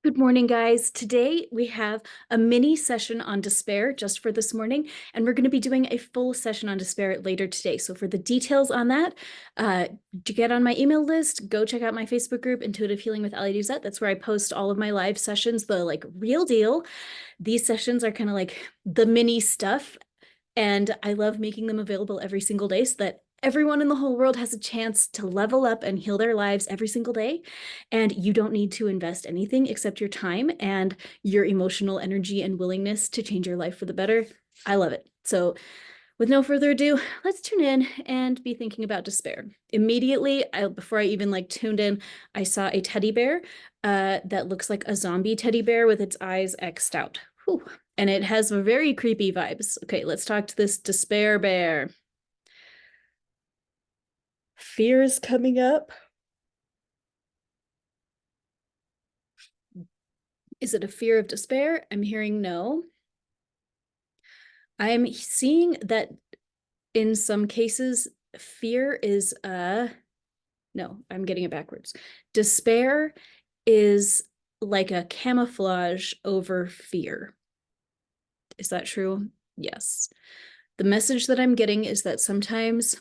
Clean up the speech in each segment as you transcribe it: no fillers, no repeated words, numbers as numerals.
Good morning, guys. Today we have a mini session on despair just for this morning, and we're going to be doing a full session on despair later today. So for the details on that, to get on my email list, go check out my Facebook group, Intuitive Healing with Ali Duzette. That's where I post all of my live sessions, the real deal. These sessions are kind of like the mini stuff, and I love making them available every single day so that everyone in the whole world has a chance to level up and heal their lives every single day. And you don't need to invest anything except your time and your emotional energy and willingness to change your life for the better. I love it. So with no further ado, let's tune in and be thinking about despair. Immediately, before I even tuned in, I saw a teddy bear that looks like a zombie teddy bear with its eyes X'd out. Whew. And it has very creepy vibes. Okay, let's talk to this despair bear. Fear is coming up. Is it a fear of despair? I'm hearing no. I'm seeing that in some cases, fear is no, I'm getting it backwards. Despair is like a camouflage over fear. Is that true? Yes. The message that I'm getting is that sometimes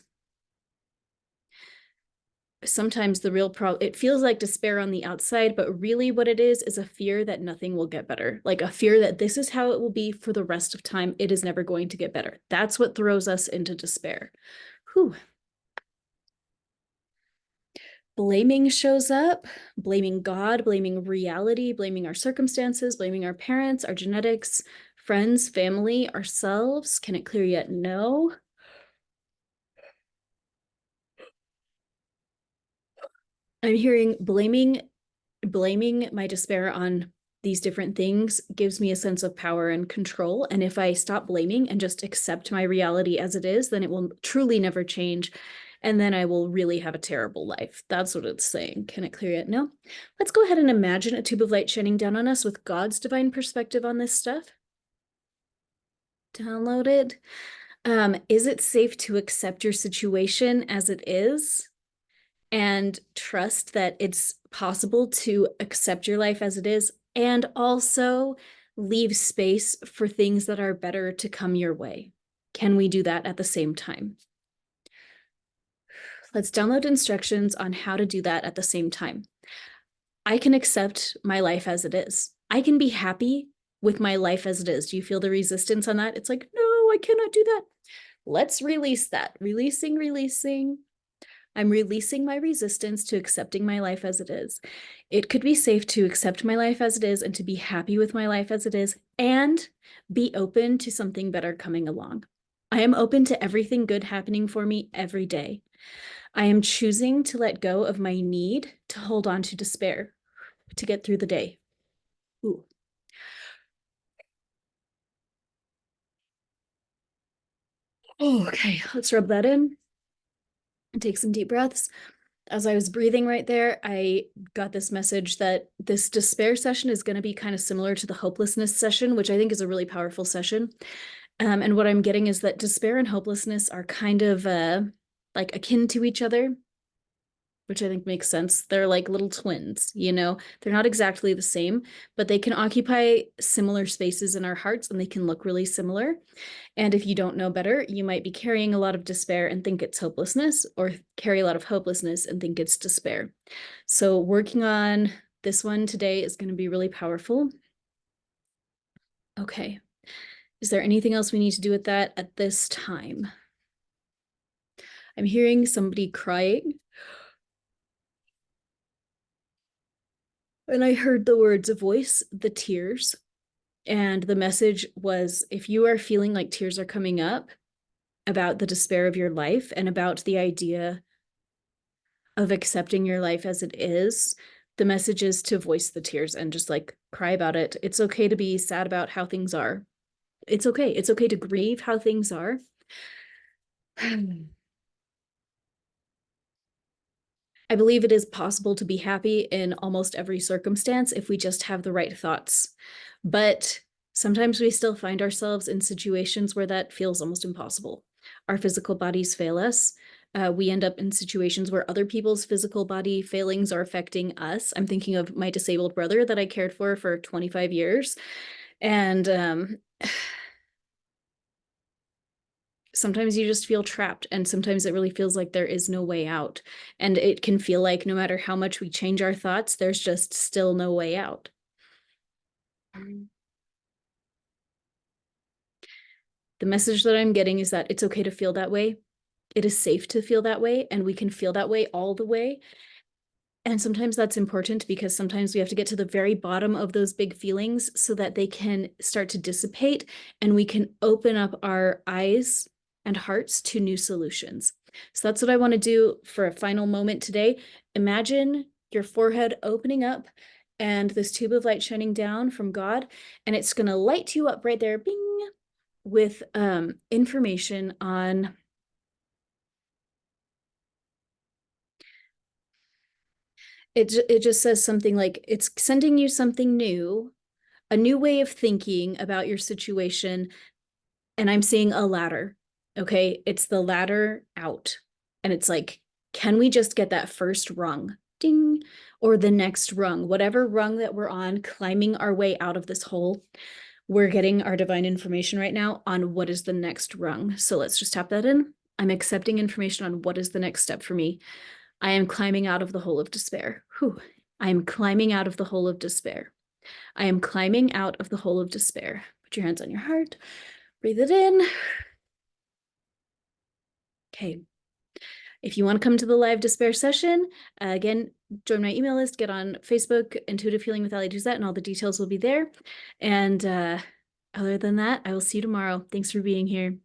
the real problem, it feels like despair on the outside, but really what it is a fear that nothing will get better. Like a fear that this is how it will be for the rest of time. It is never going to get better. That's what throws us into despair. Whew. Blaming shows up, blaming God, blaming reality, blaming our circumstances, blaming our parents, our genetics, friends, family, ourselves. Can it clear yet? No. I'm hearing blaming my despair on these different things gives me a sense of power and control. And if I stop blaming and just accept my reality as it is, then it will truly never change. And then I will really have a terrible life. That's what it's saying. Can it clear yet? No. Let's go ahead and imagine a tube of light shining down on us with God's divine perspective on this stuff. Download it. Is it safe to accept your situation as it is? And trust that it's possible to accept your life as it is and also leave space for things that are better to come your way. Can we do that at the same time? Let's download instructions on how to do that at the same time. I can accept my life as it is. I can be happy with my life as it is. Do you feel the resistance on that? It's like, no, I cannot do that. Let's release that. Releasing. I'm releasing my resistance to accepting my life as it is. It could be safe to accept my life as it is and to be happy with my life as it is and be open to something better coming along. I am open to everything good happening for me every day. I am choosing to let go of my need to hold on to despair to get through the day. Ooh. Oh, okay, let's rub that in and take some deep breaths. As I was breathing right there, I got this message that this despair session is going to be kind of similar to the hopelessness session, which I think is a really powerful session. And what I'm getting is that despair and hopelessness are kind of like akin to each other, which I think makes sense. They're like little twins, they're not exactly the same, but they can occupy similar spaces in our hearts and they can look really similar. And if you don't know better, you might be carrying a lot of despair and think it's hopelessness, or carry a lot of hopelessness and think it's despair. So working on this one today is going to be really powerful. Okay. Is there anything else we need to do with that at this time? I'm hearing somebody crying. And I heard the words of voice, the tears. And the message was, if you are feeling like tears are coming up about the despair of your life and about the idea of accepting your life as it is, the message is to voice the tears and just cry about it. It's okay to be sad about how things are. It's okay. It's okay to grieve how things are. I believe it is possible to be happy in almost every circumstance if we just have the right thoughts. But sometimes we still find ourselves in situations where that feels almost impossible. Our physical bodies fail us. we end up in situations where other people's physical body failings are affecting us. I'm thinking of my disabled brother that I cared for 25 years. And sometimes you just feel trapped, and sometimes it really feels like there is no way out. And it can feel like no matter how much we change our thoughts, there's just still no way out. The message that I'm getting is that it's okay to feel that way. It is safe to feel that way, and we can feel that way all the way. And sometimes that's important because sometimes we have to get to the very bottom of those big feelings so that they can start to dissipate and we can open up our eyes and hearts to new solutions. So that's what I want to do for a final moment today. Imagine your forehead opening up and this tube of light shining down from God, and it's going to light you up right there, bing, with information on it just says something like it's sending you something new, a new way of thinking about your situation. And I'm seeing a ladder. Okay. It's the ladder out. And it's like, can we just get that first rung? Ding. Or the next rung, whatever rung that we're on, climbing our way out of this hole. We're getting our divine information right now on what is the next rung. So let's just tap that in. I'm accepting information on what is the next step for me. I am climbing out of the hole of despair. Whew. I am climbing out of the hole of despair. I am climbing out of the hole of despair. Put your hands on your heart. Breathe it in. Okay. If you want to come to the live despair session, again, join my email list, get on Facebook, Intuitive Healing with Ali Duzette, and all the details will be there. And other than that, I will see you tomorrow. Thanks for being here.